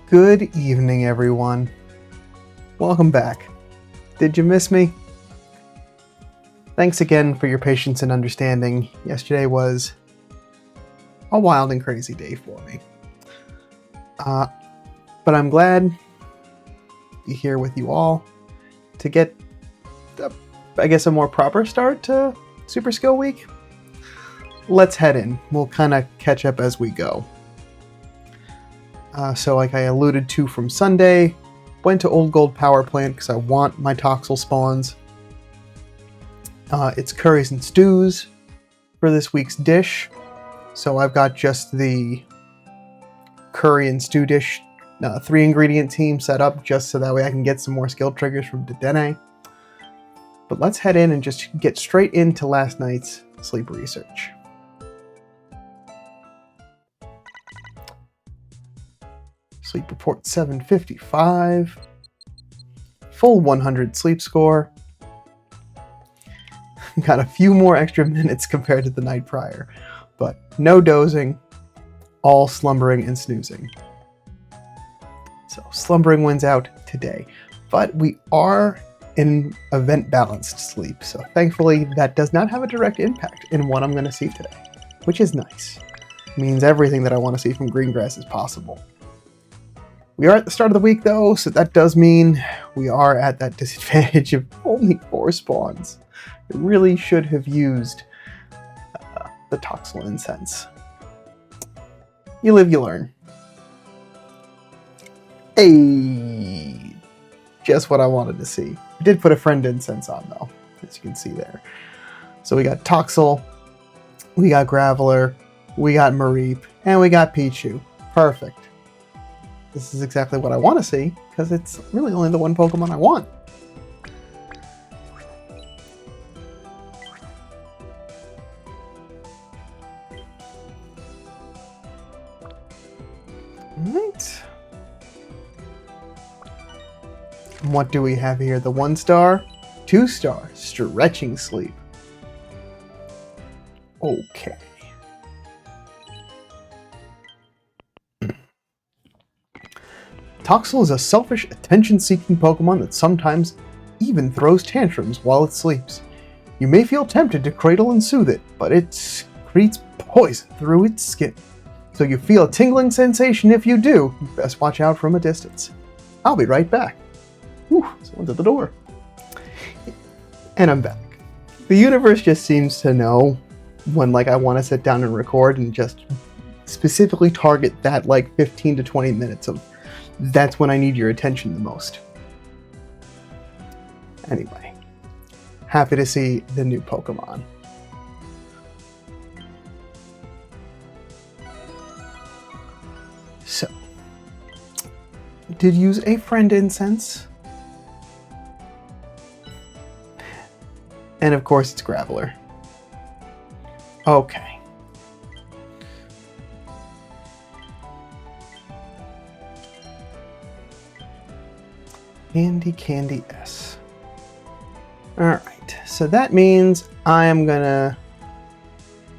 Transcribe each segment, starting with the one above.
Good evening, everyone. Welcome back. Did you miss me? Thanks again for your patience and understanding. Yesterday was a wild and crazy day for me. But I'm glad to be here with you all to get, a more proper start to Super Skill Week. Let's head in. We'll kind of catch up as we go. So like I alluded to from Sunday, went to Old Gold Power Plant because I want my Toxel spawns. It's curries and stews for this week's dish. So I've got just the curry and stew dish 3-ingredient team set up just so that way I can get some more skill triggers from Dedenne. But let's head in and just get straight into last night's sleep research. Sleep report 755. Full 100 sleep score. Got a few more extra minutes compared to the night prior, but no dozing, all slumbering and snoozing. So slumbering wins out today, but we are in event balanced sleep, so thankfully that does not have a direct impact in what I'm going to see today, which is nice. It means everything that I want to see from Greengrass is possible. We are at the start of the week though, so that does mean we are at that disadvantage of only 4 spawns. I really should have used the Toxel Incense. You live, you learn. Hey! Just what I wanted to see. I did put a friend incense on though, as you can see there. So we got Toxel, we got Graveler, we got Mareep, and we got Pichu. Perfect. This is exactly what I want to see, because it's really only the one Pokemon I want. Alright. What do we have here? The 1-star, 2-star, Stretching Sleep. Okay. Toxel is a selfish, attention-seeking Pokemon that sometimes even throws tantrums while it sleeps. You may feel tempted to cradle and soothe it, but it secretes poison through its skin. So you feel a tingling sensation if you do. You best watch out from a distance. I'll be right back. Whew, someone's at the door. And I'm back. The universe just seems to know when I want to sit down and record and just specifically target that 15 to 20 minutes of that's when I need your attention the most. Anyway, happy to see the new Pokemon. So, did use a friend incense. And of course it's Graveler. Okay. Candy S. Alright, so that means I am gonna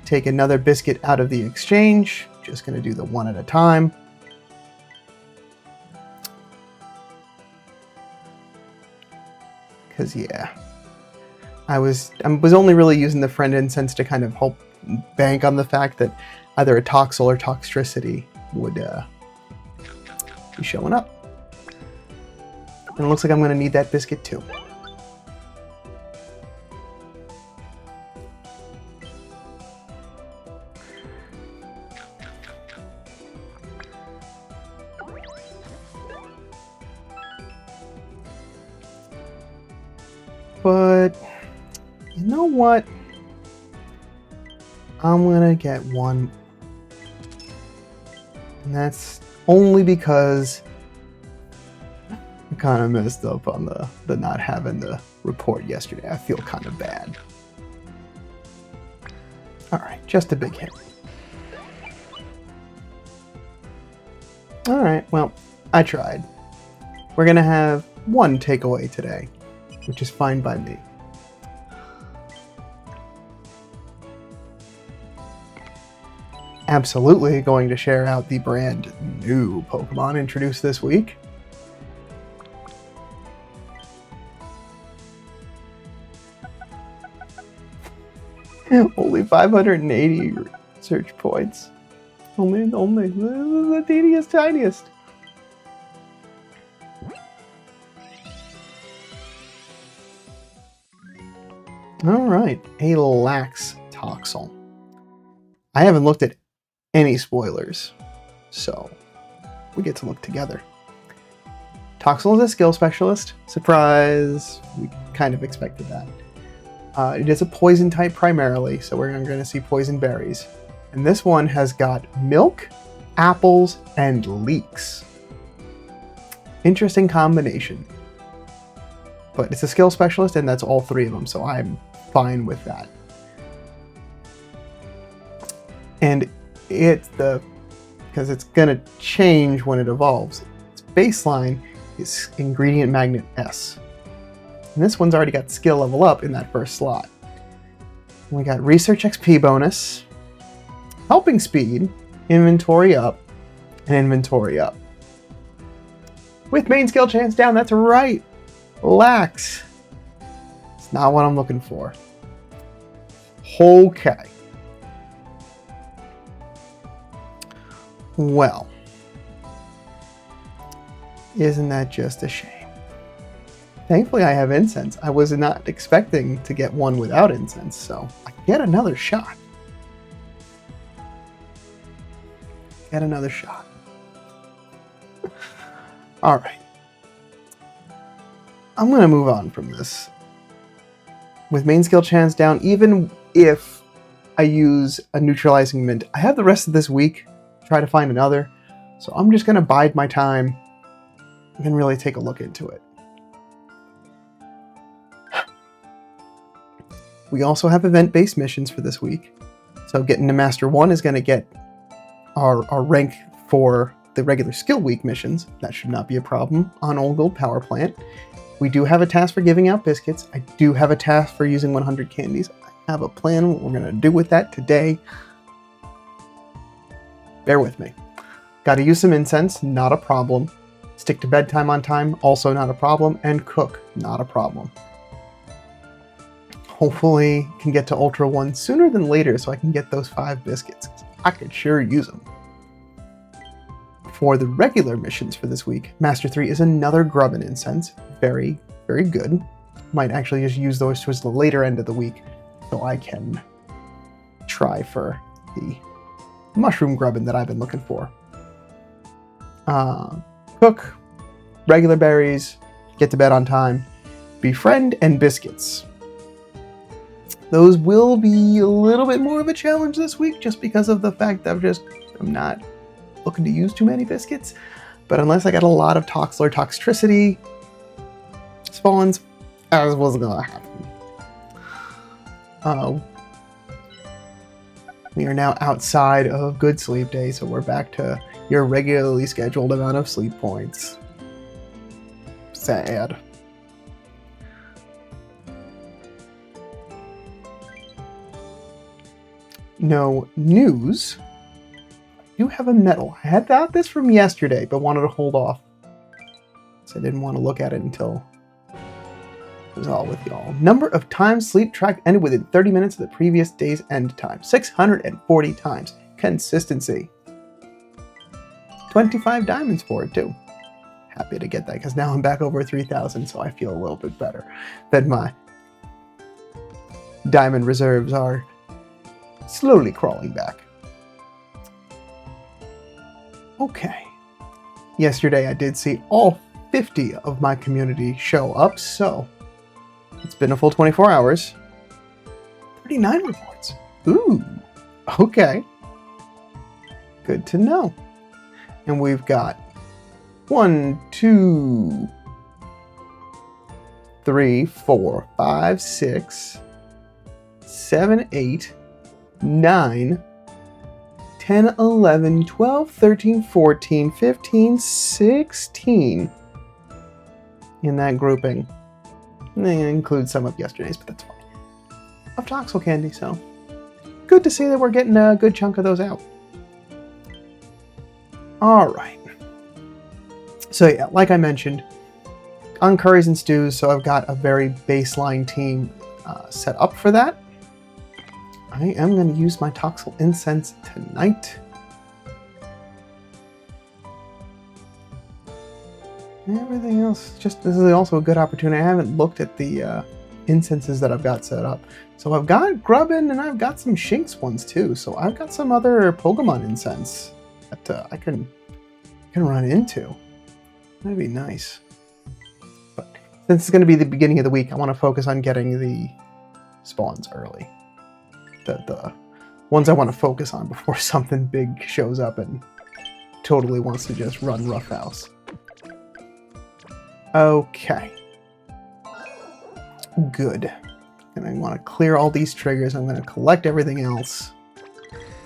take another biscuit out of the exchange. Just gonna do the one at a time. Because yeah, I was only really using the friend incense to kind of help bank on the fact that either a Toxel or Toxtricity would be showing up. And it looks like I'm going to need that biscuit too. But, you know what? I'm going to get one. And that's only because I kind of messed up on the not having the report yesterday. I feel kind of bad. Alright, just a big hit. Alright, well, I tried. We're gonna have one takeaway today, which is fine by me. absolutely going to share out the brand new Pokemon introduced this week. Only 580 search points. Only the teeniest, tiniest. Alright, a Lax Toxel. I haven't looked at any spoilers, so we get to look together. Toxel is a skill specialist. Surprise! We kind of expected that. It is a poison type primarily, so we're going to see poison berries. And this one has got milk, apples, and leeks. Interesting combination. But it's a skill specialist, and that's all three of them, so I'm fine with that. And because it's going to change when it evolves. Its baseline is ingredient magnet S. And this one's already got skill level up in that first slot. And we got research XP bonus, helping speed, inventory up, and inventory up. With main skill chance down, that's right. Lax. It's not what I'm looking for. Okay. Well, isn't that just a shame? Thankfully, I have incense. I was not expecting to get one without incense, so I get another shot. Get another shot. All right. I'm going to move on from this. With main skill chance down, even if I use a neutralizing mint, I have the rest of this week to try to find another, so I'm just going to bide my time and really take a look into it. We also have event-based missions for this week. So getting to Master 1 is going to get our rank for the regular Skill Week missions. That should not be a problem on Old Gold Power Plant. We do have a task for giving out biscuits. I do have a task for using 100 candies. I have a plan what we're going to do with that today. Bear with me. Got to use some incense, not a problem. Stick to bedtime on time, also not a problem. And cook, not a problem. Hopefully can get to Ultra 1 sooner than later so I can get those 5 biscuits. I could sure use them. For the regular missions for this week, Master 3 is another Grubbin Incense. Very, very good. Might actually just use those towards the later end of the week so I can try for the Mushroom Grubbin that I've been looking for. Cook, regular berries, get to bed on time, befriend, and biscuits. Those will be a little bit more of a challenge this week just because of the fact that I'm not looking to use too many biscuits. But unless I got a lot of Toxel or Toxtricity spawns, as was going to happen. We are now outside of Good Sleep Day, so we're back to your regularly scheduled amount of sleep points. Sad. No news. I do have a medal. I had got this from yesterday, but wanted to hold off. So I didn't want to look at it until it was all with y'all. Number of times sleep track ended within 30 minutes of the previous day's end time. 640 times. Consistency. 25 diamonds for it, too. Happy to get that, because now I'm back over 3,000, so I feel a little bit better that my diamond reserves are slowly crawling back. Okay. Yesterday I did see all 50 of my community show up, so it's been a full 24 hours. 39 reports. Ooh. Okay. Good to know. And we've got 1, 2, 3, 4, 5, 6, 7, 8, 9, 10, 11, 12, 13, 14, 15, 16 in that grouping. And they include some of yesterday's, but that's fine. Of Toxel candy, so good to see that we're getting a good chunk of those out. Alright. So yeah, like I mentioned, on curries and stews, so I've got a very baseline team set up for that. I am going to use my Toxel Incense tonight. Everything else, just this is also a good opportunity. I haven't looked at the incenses that I've got set up. So I've got Grubbin and I've got some Shinx ones too. So I've got some other Pokemon incense that I can run into. That'd be nice. But since it's going to be the beginning of the week, I want to focus on getting the spawns early. The ones I want to focus on before something big shows up and totally wants to just run roughhouse. Okay. Good. And I want to clear all these triggers. I'm going to collect everything else.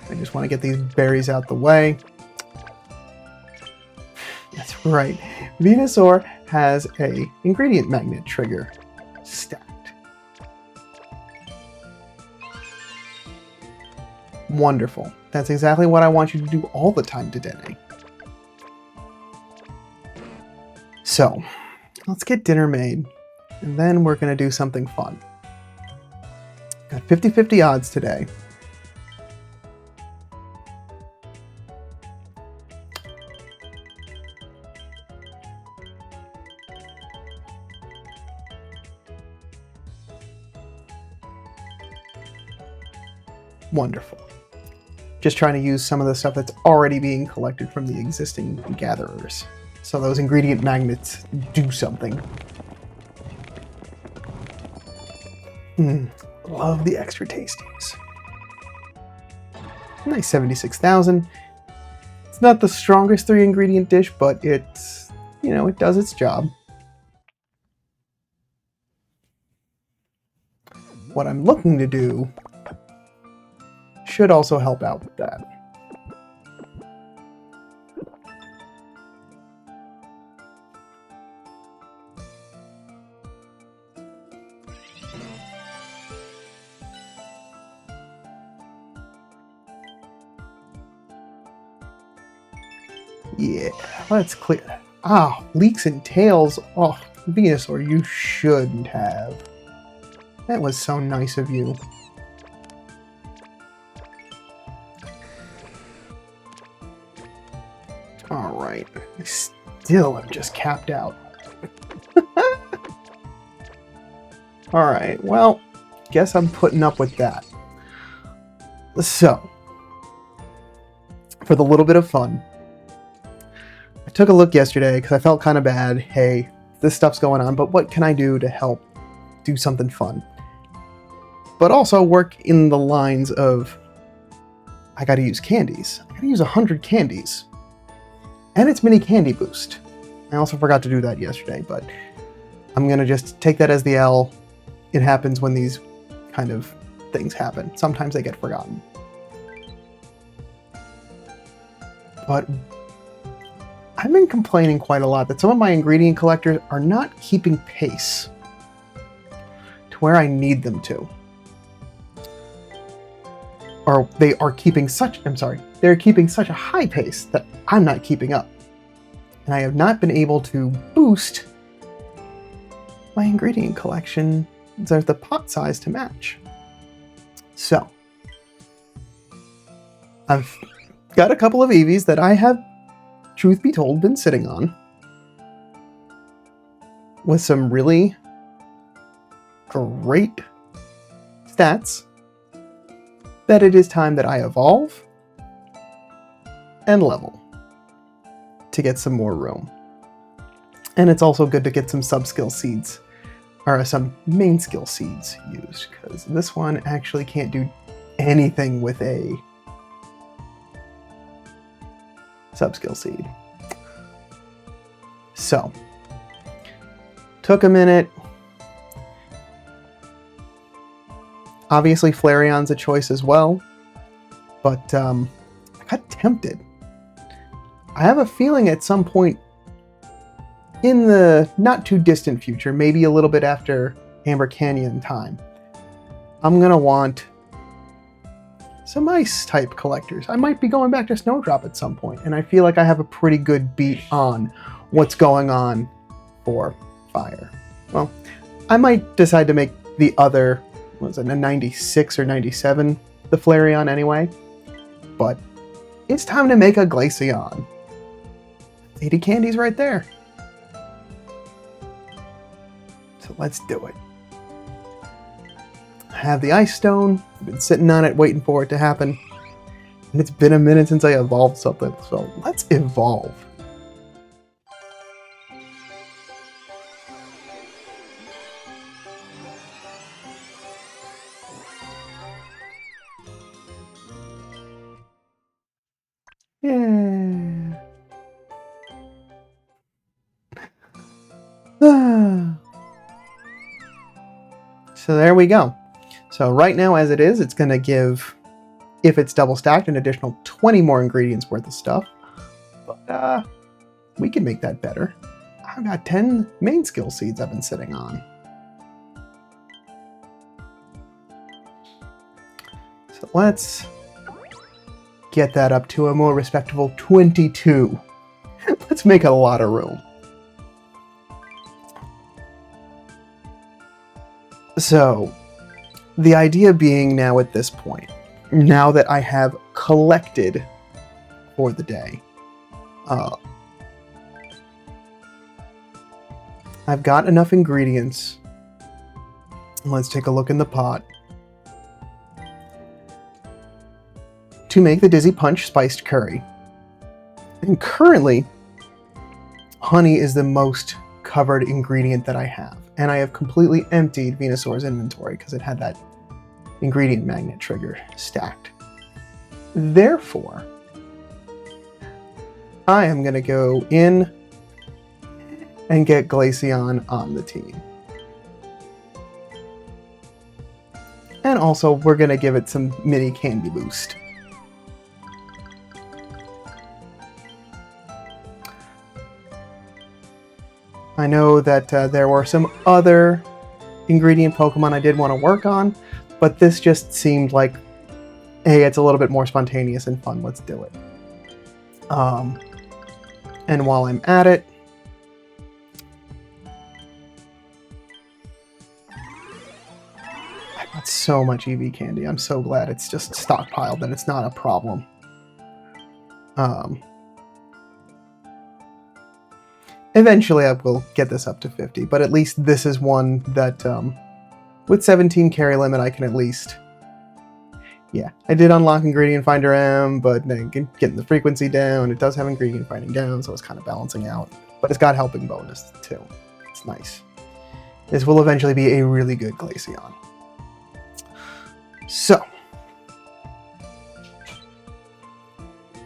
I just want to get these berries out the way. That's right. Venusaur has a ingredient magnet trigger stacked. Wonderful. That's exactly what I want you to do all the time, Dedenne. So, let's get dinner made, and then we're going to do something fun. Got 50-50 odds today. Wonderful. Just trying to use some of the stuff that's already being collected from the existing gatherers. So those ingredient magnets do something. Love the extra tasties. Nice 76,000. It's not the strongest 3 ingredient dish, but it's, you know, it does its job. What I'm looking to do should also help out with that. Yeah, let's clear that. Ah, leaks and tails. Oh, Venusaur, you shouldn't have. That was so nice of you. Alright, I still am just capped out. Alright, well, guess I'm putting up with that. So, for the little bit of fun, I took a look yesterday because I felt kind of bad. Hey, this stuff's going on, but what can I do to help do something fun? But also work in the lines of, I gotta use candies. I gotta use 100 candies. And it's mini candy boost. I also forgot to do that yesterday, but I'm gonna just take that as the L. It happens when these kind of things happen. Sometimes they get forgotten. But I've been complaining quite a lot that some of my ingredient collectors are not keeping pace to where I need them to. Or they are keeping such, they're keeping such a high pace that I'm not keeping up. And I have not been able to boost my ingredient collection, the pot size to match. So, I've got a couple of Eevees that I have, truth be told, been sitting on with some really great stats that it is time that I evolve and level to get some more room. And it's also good to get some sub-skill seeds, or some main skill seeds used, because this one actually can't do anything with a sub-skill seed. So, took a minute. Obviously, Flareon's a choice as well, but I got tempted. I have a feeling at some point in the not too distant future, maybe a little bit after Amber Canyon time, I'm going to want some ice type collectors. I might be going back to Snowdrop at some point, and I feel like I have a pretty good beat on what's going on for fire. Well, I might decide to make the other, what was it, a 96 or 97, the Flareon anyway. But it's time to make a Glaceon. 80 candies right there. So let's do it. I have the Ice Stone. I've been sitting on it waiting for it to happen. And it's been a minute since I evolved something, so let's evolve. Yeah. So there we go. So right now as it is, it's going to give, if it's double stacked, an additional 20 more ingredients worth of stuff. But we can make that better. I've got 10 main skill seeds I've been sitting on. So let's get that up to a more respectable 22. Let's make a lot of room. So, the idea being now at this point, now that I have collected for the day, I've got enough ingredients. Let's take a look in the pot. To make the Dizzy Punch spiced curry. And currently, honey is the most covered ingredient that I have. And I have completely emptied Venusaur's inventory because it had that ingredient magnet trigger stacked. Therefore, I am going to go in and get Glaceon on the team. And also, we're going to give it some mini candy boost. I know that there were some other ingredient Pokemon I did want to work on, but this just seemed like, hey, it's a little bit more spontaneous and fun, let's do it. And while I'm at it, I got so much EV candy. I'm so glad it's just stockpiled and it's not a problem. Eventually I will get this up to 50, but at least this is one that, with 17 carry limit, I can at least... Yeah, I did unlock Ingredient Finder M, but then getting the frequency down, it does have Ingredient Finding down, so it's kind of balancing out. But it's got Helping bonus, too. It's nice. This will eventually be a really good Glaceon. So,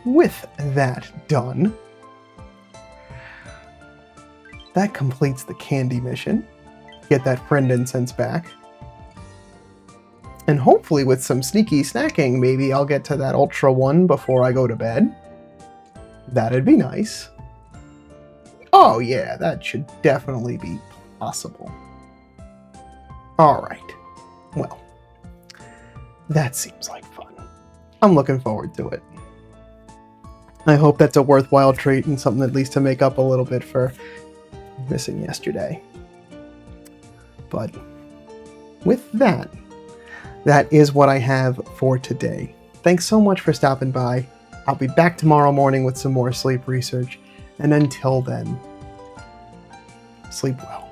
with that done, that completes the candy mission. Get that friend incense back. And hopefully with some sneaky snacking, maybe I'll get to that Ultra one before I go to bed. That'd be nice. Oh yeah, that should definitely be possible. Alright. Well, that seems like fun. I'm looking forward to it. I hope that's a worthwhile treat and something at least to make up a little bit for missing yesterday. But with that, that is what I have for today. Thanks so much for stopping by. I'll be back tomorrow morning with some more sleep research, and until then, sleep well.